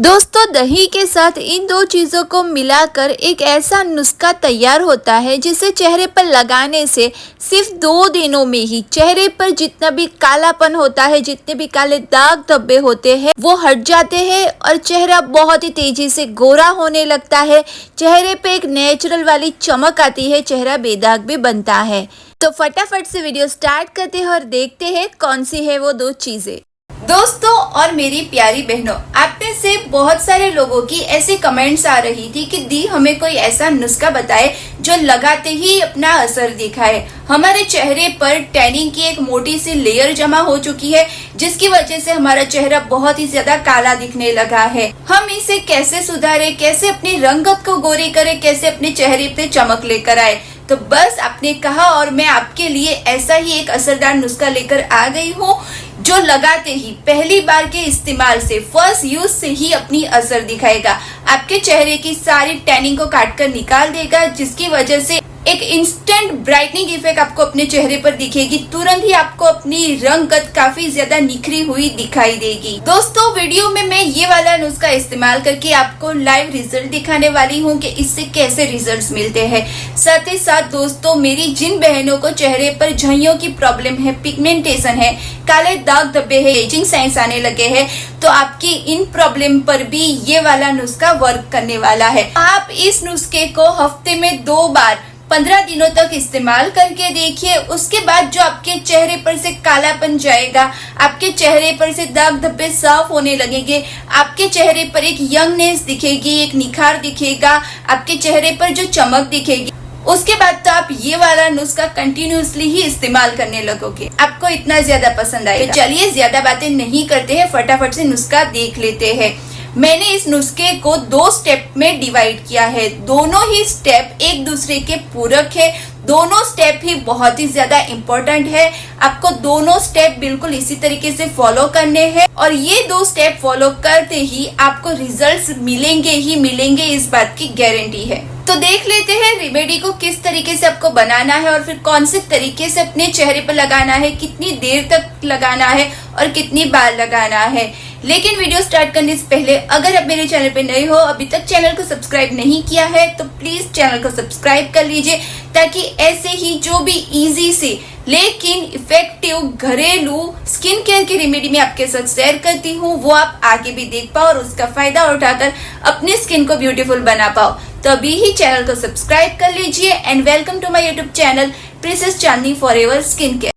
दोस्तों, दही के साथ इन दो चीज़ों को मिलाकर एक ऐसा नुस्खा तैयार होता है जिसे चेहरे पर लगाने से सिर्फ 2 दिनों में ही चेहरे पर जितना भी कालापन होता है, जितने भी काले दाग धब्बे होते हैं वो हट जाते हैं और चेहरा बहुत ही तेजी से गोरा होने लगता है। चेहरे पे एक नेचुरल वाली चमक आती है, चेहरा बेदाग भी बनता है। तो फटाफट से वीडियो स्टार्ट करते हैं और देखते हैं कौन सी है वो दो चीज़ें। दोस्तों और मेरी प्यारी बहनों, आप में से बहुत सारे लोगों की ऐसे कमेंट्स आ रही थी कि दी हमें कोई ऐसा नुस्खा बताए जो लगाते ही अपना असर दिखाए। हमारे चेहरे पर टैनिंग की एक मोटी सी लेयर जमा हो चुकी है जिसकी वजह से हमारा चेहरा बहुत ही ज्यादा काला दिखने लगा है। हम इसे कैसे सुधारे, कैसे अपनी रंगत को गोरी करें, कैसे अपने चेहरे पे चमक लेकर आए। तो बस आपने कहा और मैं आपके लिए ऐसा ही एक असरदार नुस्खा लेकर आ गई हूँ जो लगाते ही पहली बार के इस्तेमाल से, फर्स्ट यूज से ही अपनी असर दिखाएगा। आपके चेहरे की सारी टैनिंग को काट कर निकाल देगा, जिसकी वजह से एक इंस्टेंट ब्राइटनिंग इफेक्ट आपको अपने चेहरे पर दिखेगी। तुरंत ही आपको अपनी रंगत काफी ज्यादा निखरी हुई दिखाई देगी। दोस्तों, वीडियो में मैं ये वाला नुस्खा इस्तेमाल करके आपको लाइव रिजल्ट दिखाने वाली हूँ कि इससे कैसे रिजल्ट्स मिलते हैं। साथ ही साथ दोस्तों, मेरी जिन बहनों को चेहरे पर झुर्रियों की प्रॉब्लम है, पिगमेंटेशन है, काले दाग धब्बे है, एजिंग साइंस आने लगे हैं, तो आपकी इन प्रॉब्लम पर भी ये वाला नुस्खा वर्क करने वाला है। आप इस नुस्खे को हफ्ते में 2 बार 15 दिनों तक इस्तेमाल करके देखिए। उसके बाद जो आपके चेहरे पर से कालापन जाएगा, आपके चेहरे पर से दाग धब्बे साफ होने लगेंगे, आपके चेहरे पर एक यंगनेस दिखेगी, एक निखार दिखेगा, आपके चेहरे पर जो चमक दिखेगी, उसके बाद तो आप ये वाला नुस्खा कंटिन्यूअसली ही इस्तेमाल करने लगोगे। आपको इतना ज्यादा पसंद आएगा। तो चलिए ज्यादा बातें नहीं करते हैं, फटाफट से नुस्खा देख लेते हैं। मैंने इस नुस्खे को 2 स्टेप में डिवाइड किया है। दोनों ही स्टेप एक दूसरे के पूरक है। दोनों स्टेप ही बहुत ही ज्यादा इम्पोर्टेंट है। आपको दोनों स्टेप बिल्कुल इसी तरीके से फॉलो करने हैं और ये 2 स्टेप फॉलो करते ही आपको रिजल्ट्स मिलेंगे ही मिलेंगे, इस बात की गारंटी है। तो देख लेते हैं रेमेडी को किस तरीके से आपको बनाना है और फिर कौन से तरीके से अपने चेहरे पर लगाना है, कितनी देर तक लगाना है और कितनी बार लगाना है। लेकिन वीडियो स्टार्ट करने से पहले अगर आप मेरे चैनल पे नए हो, अभी तक चैनल को सब्सक्राइब नहीं किया है, तो प्लीज चैनल को सब्सक्राइब कर लीजिए ताकि ऐसे ही जो भी इजी से लेकिन इफेक्टिव घरेलू स्किन केयर की रेमेडी मैं आपके साथ शेयर करती हूँ वो आप आगे भी देख पाओ और उसका फायदा उठाकर अपनी स्किन को ब्यूटीफुल बना पाओ। तो अभी ही चैनल को सब्सक्राइब कर लीजिए and welcome to my YouTube channel Princess Chandni Forever Skin Care.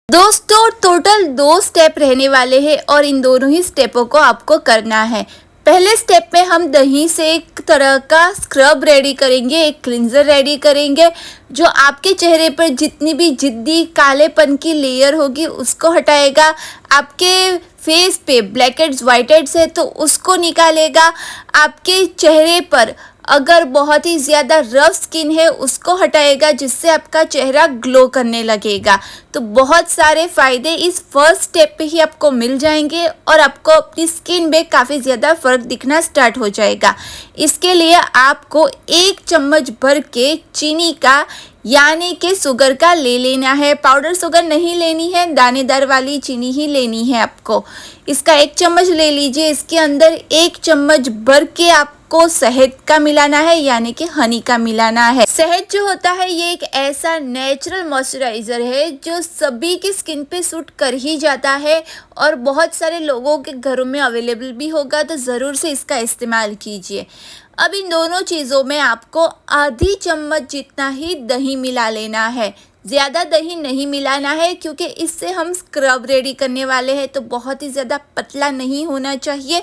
दोस्तों, टोटल 2 स्टेप रहने वाले हैं और इन दोनों ही स्टेपों को आपको करना है। पहले स्टेप में हम दही से एक तरह का स्क्रब रेडी करेंगे, एक क्लींजर रेडी करेंगे जो आपके चेहरे पर जितनी भी जिद्दी कालेपन की लेयर होगी उसको हटाएगा। आपके फेस पे ब्लैक हेड्स व्हाइट हेड्स है तो उसको निकालेगा। आपके चेहरे पर अगर बहुत ही ज़्यादा रफ स्किन है उसको हटाएगा, जिससे आपका चेहरा ग्लो करने लगेगा। तो बहुत सारे फ़ायदे इस फर्स्ट स्टेप पे ही आपको मिल जाएंगे और आपको अपनी स्किन में काफ़ी ज़्यादा फ़र्क दिखना स्टार्ट हो जाएगा। इसके लिए आपको 1 चम्मच भर के चीनी का यानी कि शुगर का ले लेना है। पाउडर शुगर नहीं लेनी है, दानेदार वाली चीनी ही लेनी है आपको। इसका 1 चम्मच ले लीजिए। इसके अंदर 1 चम्मच भर के आपको शहद का मिलाना है यानी कि हनी का मिलाना है। शहद जो होता है ये एक ऐसा नेचुरल मॉइस्चराइजर है जो सभी की स्किन पे सूट कर ही जाता है और बहुत सारे लोगों के घरों में अवेलेबल भी होगा, तो ज़रूर से इसका इस्तेमाल कीजिए। अब इन दोनों चीज़ों में आपको आधी चम्मच जितना ही दही मिला लेना है। ज़्यादा दही नहीं मिलाना है क्योंकि इससे हम स्क्रब रेडी करने वाले हैं, तो बहुत ही ज़्यादा पतला नहीं होना चाहिए,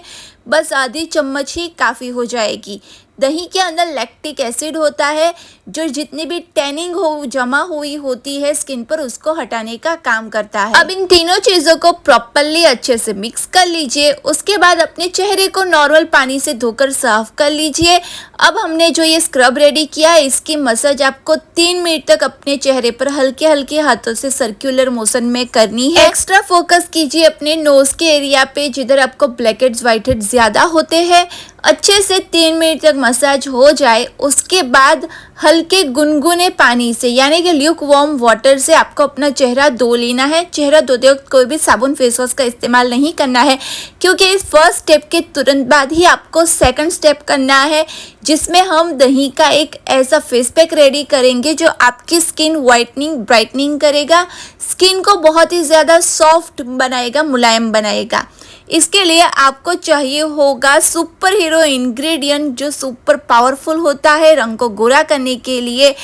बस आधी चम्मच ही काफ़ी हो जाएगी। दही के अंदर लैक्टिक एसिड होता है जो जितनी भी टैनिंग जमा हुई होती है स्किन पर उसको हटाने का काम करता है। अब इन तीनों चीज़ों को प्रॉपरली अच्छे से मिक्स कर लीजिए। उसके बाद अपने चेहरे को नॉर्मल पानी से धोकर साफ कर लीजिए। अब हमने जो ये स्क्रब रेडी किया है इसकी मसाज आपको 3 मिनट तक अपने चेहरे पर हल्के हल्के हाथों से सर्कुलर मोशन में करनी है। एक्स्ट्रा फोकस कीजिए अपने नोज के एरिया पे जिधर आपको ब्लैक हेड्स व्हाइट हेड्स ज़्यादा होते हैं। अच्छे से 3 मिनट तक मसाज हो जाए उसके बाद हल्के गुनगुने पानी से यानी कि ल्यूक वार्म वाटर से आपको अपना चेहरा धो लेना है। चेहरा धोते वक्त कोई भी साबुन फेस वॉश का इस्तेमाल नहीं करना है, क्योंकि इस फर्स्ट स्टेप के तुरंत बाद ही आपको सेकंड स्टेप करना है, जिसमें हम दही का एक ऐसा फेस पैक रेडी करेंगे जो आपकी स्किन वाइटनिंग ब्राइटनिंग करेगा, स्किन को बहुत ही ज़्यादा सॉफ्ट बनाएगा, मुलायम बनाएगा। इसके लिए आपको चाहिए होगा सुपर हीरो इंग्रेडिएंट जो सुपर पावरफुल होता है रंग को गोरा करने के लिए,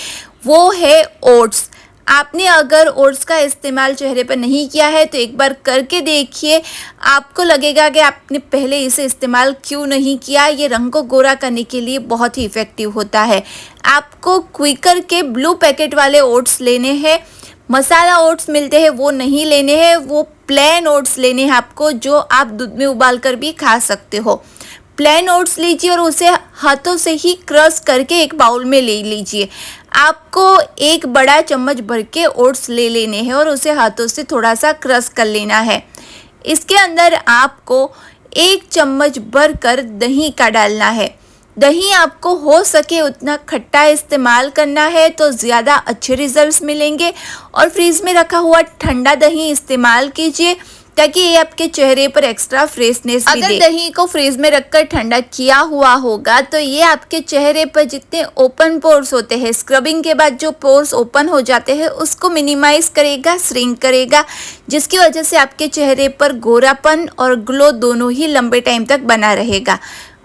वो है ओट्स। आपने अगर ओट्स का इस्तेमाल चेहरे पर नहीं किया है तो एक बार करके देखिए, आपको लगेगा कि आपने पहले इसे इस्तेमाल क्यों नहीं किया। ये रंग को गोरा करने के लिए बहुत ही इफ़ेक्टिव होता है। आपको क्विकर के ब्लू पैकेट वाले ओट्स लेने हैं, मसाला ओट्स मिलते हैं वो नहीं लेने हैं, वो प्लेन ओट्स लेने हैं आपको, जो आप दूध में उबाल कर भी खा सकते हो। प्लेन ओट्स लीजिए और उसे हाथों से ही क्रश करके एक बाउल में ले लीजिए। आपको एक बड़ा चम्मच भर के ओट्स ले लेने हैं और उसे हाथों से थोड़ा सा क्रश कर लेना है। इसके अंदर आपको 1 चम्मच भर कर दही का डालना है। दही आपको हो सके उतना खट्टा इस्तेमाल करना है तो ज़्यादा अच्छे रिजल्ट्स मिलेंगे, और फ्रीज में रखा हुआ ठंडा दही इस्तेमाल कीजिए ताकि ये आपके चेहरे पर एक्स्ट्रा फ्रेशनेस भी दे। अगर दही को फ्रीज में रखकर ठंडा किया हुआ होगा तो ये आपके चेहरे पर जितने ओपन पोर्स होते हैं, स्क्रबिंग के बाद जो पोर्स ओपन हो जाते हैं उसको मिनिमाइज करेगा, श्रिंक करेगा, जिसकी वजह से आपके चेहरे पर गोरापन और ग्लो दोनों ही लंबे टाइम तक बना रहेगा।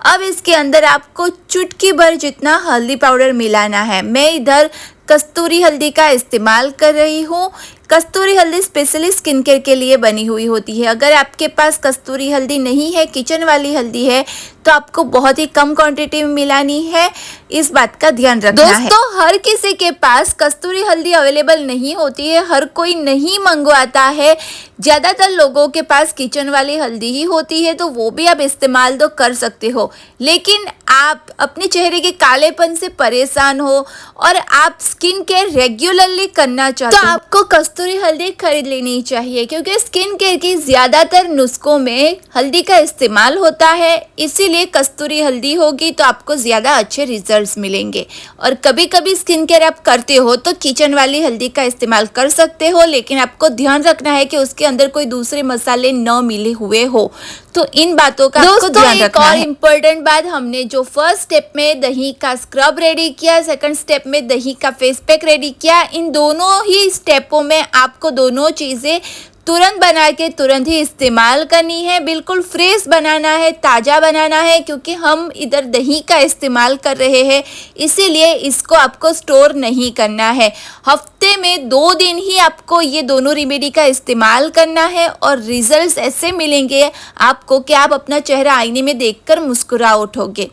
अब इसके अंदर आपको चुटकी भर जितना हल्दी पाउडर मिलाना है। मैं इधर कस्तूरी हल्दी का इस्तेमाल कर रही हूँ। कस्तूरी हल्दी स्पेशली स्किन केयर के लिए बनी हुई होती है। अगर आपके पास कस्तूरी हल्दी नहीं है, किचन वाली हल्दी है, तो आपको बहुत ही कम क्वांटिटी में मिलानी है, इस बात का ध्यान रखना है। दोस्तों, हर किसी के पास कस्तूरी हल्दी अवेलेबल नहीं होती है, हर कोई नहीं मंगवाता है। ज़्यादातर लोगों के पास किचन वाली हल्दी ही होती है, तो वो भी आप इस्तेमाल तो कर सकते हो। लेकिन आप अपने चेहरे के कालेपन से परेशान हो और आप स्किन केयर रेगुलरली करना चाहते हो तो आपको कस्तूरी हल्दी खरीद लेनी चाहिए, क्योंकि स्किन केयर की ज़्यादातर नुस्खों में हल्दी का इस्तेमाल होता है। इसीलिए कस्तूरी हल्दी होगी तो आपको ज़्यादा अच्छे रिजल्ट्स मिलेंगे। और कभी कभी स्किन केयर आप करते हो तो किचन वाली हल्दी का इस्तेमाल कर सकते हो, लेकिन आपको ध्यान रखना है कि उसके अंदर कोई दूसरे मसाले न मिले हुए हो। तो इन बातों का आपको ध्यान रखना है। और इम्पोर्टेंट बात, हमने जो फर्स्ट स्टेप में दही का स्क्रब रेडी किया, सेकंड स्टेप में दही का फेस पैक रेडी किया, इन दोनों ही स्टेपों में आपको दोनों चीज़ें तुरंत बना के तुरंत ही इस्तेमाल करनी है। बिल्कुल फ्रेश बनाना है, ताज़ा बनाना है, क्योंकि हम इधर दही का इस्तेमाल कर रहे हैं, इसीलिए इसको आपको स्टोर नहीं करना है। हफ्ते में 2 दिन ही आपको ये दोनों रेमेडी का इस्तेमाल करना है और रिजल्ट्स ऐसे मिलेंगे आपको कि आप अपना चेहरा आईने में देखकर मुस्कुरा उठोगे।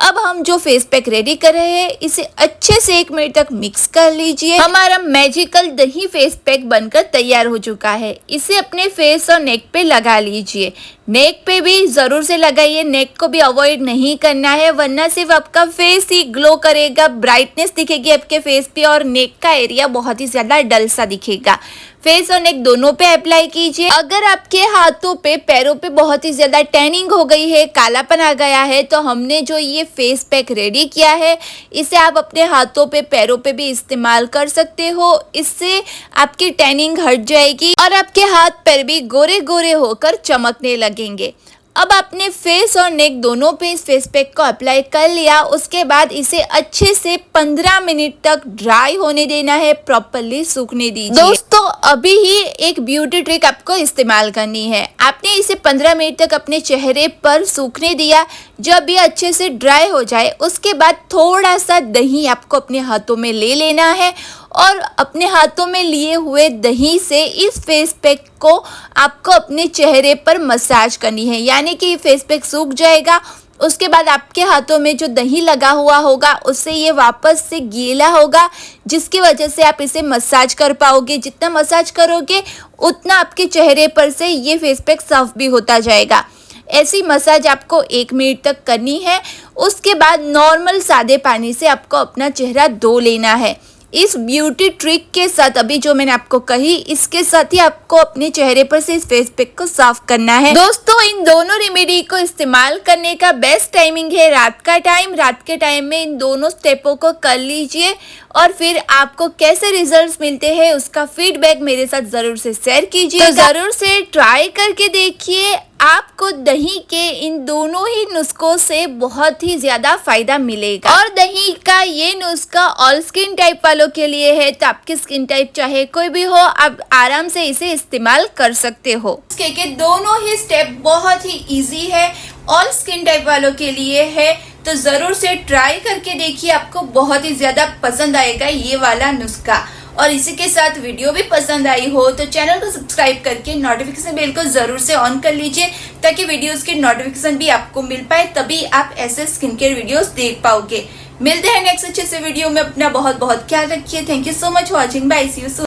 अब हम जो फेस पैक रेडी कर रहे हैं इसे अच्छे से 1 मिनट तक मिक्स कर लीजिए। हमारा मैजिकल दही फेस पैक बनकर तैयार हो चुका है। इसे अपने फेस और नेक पे लगा लीजिए। नेक पे भी ज़रूर से लगाइए, नेक को भी अवॉइड नहीं करना है, वरना सिर्फ आपका फेस ही ग्लो करेगा, ब्राइटनेस दिखेगी आपके फेस पे और नेक का एरिया बहुत ही ज़्यादा डल सा दिखेगा। फेस और नेक दोनों पे अप्लाई कीजिए। अगर आपके हाथों पे, पैरों पे बहुत ही ज़्यादा टैनिंग हो गई है, कालापन आ गया है, तो हमने जो ये फेस पैक रेडी किया है इसे आप अपने हाथों पे, पैरों पे भी इस्तेमाल कर सकते हो। इससे आपकी टैनिंग हट जाएगी और आपके हाथ पैर भी गोरे गोरे होकर चमकने लगेंगे। अब आपने फेस और नेक दोनों पे इस फेस पैक को अप्लाई कर लिया, उसके बाद इसे अच्छे से 15 मिनट तक ड्राई होने देना है, प्रॉपरली सूखने दीजिए। दोस्तों, अभी ही एक ब्यूटी ट्रिक आपको इस्तेमाल करनी है। आपने इसे 15 मिनट तक अपने चेहरे पर सूखने दिया। जब ये अच्छे से ड्राई हो जाए उसके बाद थोड़ा सा दही आपको अपने हाथों में ले लेना है और अपने हाथों में लिए हुए दही से इस फेस पैक को आपको अपने चेहरे पर मसाज करनी है। यानी कि ये फेस पैक सूख जाएगा, उसके बाद आपके हाथों में जो दही लगा हुआ होगा उससे ये वापस से गीला होगा, जिसकी वजह से आप इसे मसाज कर पाओगे। जितना मसाज करोगे उतना आपके चेहरे पर से ये फेस पैक साफ भी होता जाएगा। ऐसी मसाज आपको 1 मिनट तक करनी है। उसके बाद नॉर्मल सादे पानी से आपको अपना चेहरा धो लेना है। इस ब्यूटी ट्रिक के साथ अभी जो मैंने आपको कही, इसके साथ ही आपको अपने चेहरे पर से इस फेस पैक को साफ करना है। दोस्तों, इन दोनों रेमेडी को इस्तेमाल करने का बेस्ट टाइमिंग है रात का टाइम। रात के टाइम में इन दोनों स्टेपों को कर लीजिए और फिर आपको कैसे रिजल्ट्स मिलते हैं उसका फीडबैक मेरे साथ जरूर से शेयर कीजिए। तो जरूर से ट्राई करके देखिए, आपको दही के इन दोनों ही नुस्खों से बहुत ही ज्यादा फायदा मिलेगा। और दही का ये नुस्खा ऑल स्किन टाइप वालों के लिए है, तो आपकी स्किन टाइप चाहे कोई भी हो, आप आराम से इसे इस्तेमाल कर सकते हो। इसके दोनों ही स्टेप बहुत ही इजी है, ऑल स्किन टाइप वालों के लिए है, तो जरूर से ट्राई करके देखिए, आपको बहुत ही ज्यादा पसंद आएगा ये वाला नुस्खा। और इसी के साथ वीडियो भी पसंद आई हो तो चैनल को सब्सक्राइब करके नोटिफिकेशन बेल को जरूर से ऑन कर लीजिए, ताकि वीडियोस के नोटिफिकेशन भी आपको मिल पाए, तभी आप ऐसे स्किन केयर वीडियोस देख पाओगे। मिलते हैं नेक्स्ट अच्छे से वीडियो में। अपना बहुत बहुत ख्याल रखिए। Thank you so much for watching. Bye, see you soon.